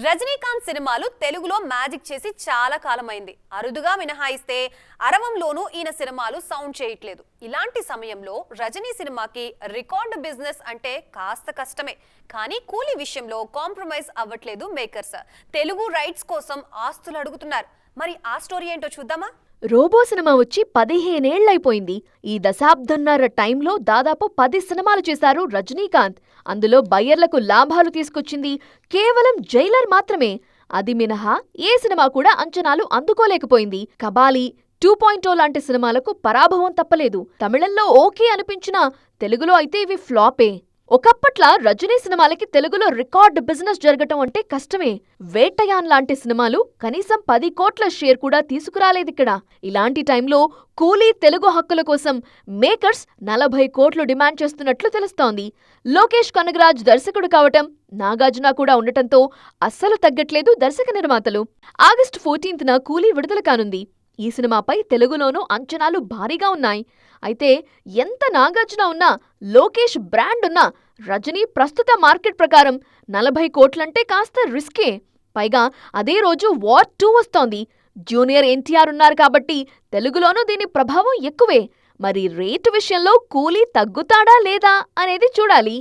రజనీకాంత్ సినిమాలు తెలుగులో మ్యాజిక్ చేసి చాలా కాలమైంది. అరుదుగా మినహాయిస్తే అరవంలోనూ ఈయన సినిమాలు సౌండ్ చేయట్లేదు. ఇలాంటి సమయంలో రజనీ సినిమాకి రికార్డ్ బిజినెస్ అంటే కాస్త కష్టమే. కానీ కూలీ విషయంలో కాంప్రమైజ్ అవ్వట్లేదు మేకర్స్. తెలుగు రైట్స్ కోసం ఆస్తులు అడుగుతున్నారు. మరి ఆ స్టోరీ ఏంటో చూద్దామా? రోబో సినిమా వచ్చి 15 ఏళ్లైపోయింది. ఈ దశాబ్దన్నర టైంలో దాదాపు 10 సినిమాలు చేశారు రజనీకాంత్. అందులో బయ్యర్లకు లాభాలు తీసుకొచ్చింది కేవలం జైలర్ మాత్రమే. అది మినహా ఏ సినిమా కూడా అంచనాలు అందుకోలేకపోయింది. కబాలి, 2.0 లాంటి సినిమాలకు పరాభవం తప్పలేదు. తమిళంలో ఓకే అనిపించినా తెలుగులో అయితే ఇవి ఫ్లాపే. ఒకప్పట్లా రజనీ సినిమాలకి తెలుగులో రికార్డ్ బిజినెస్ జరగటం అంటే కష్టమే. వేటయాన్ లాంటి సినిమాలు కనీసం 10 కోట్ల షేర్ కూడా తీసుకురాలేదిక్కడ. ఇలాంటి టైంలో కూలీ తెలుగు హక్కుల కోసం మేకర్స్ 40 కోట్లు డిమాండ్ చేస్తున్నట్లు తెలుస్తోంది. లోకేష్ కనగరాజ్ దర్శకుడు కావటం, నాగార్జున కూడా ఉండటంతో అస్సలు తగ్గట్లేదు దర్శక నిర్మాతలు. ఆగస్టు 14న కూలీ విడుదల కానుంది. ఈ సినిమాపై తెలుగులోనూ అంచనాలు భారీగా ఉన్నాయి. అయితే ఎంత నాగార్జున ఉన్నా, లోకేష్ బ్రాండ్ ఉన్నా రజనీ ప్రస్తుత మార్కెట్ ప్రకారం 40 కోట్లంటే కాస్త రిస్కే. పైగా అదే రోజు వార్ 2 వస్తోంది. జూనియర్ ఎన్టీఆర్ ఉన్నారు కాబట్టి తెలుగులోనూ దీని ప్రభావం ఎక్కువే. మరి రేటు విషయంలో కూలీ తగ్గుతాడా లేదా అనేది చూడాలి.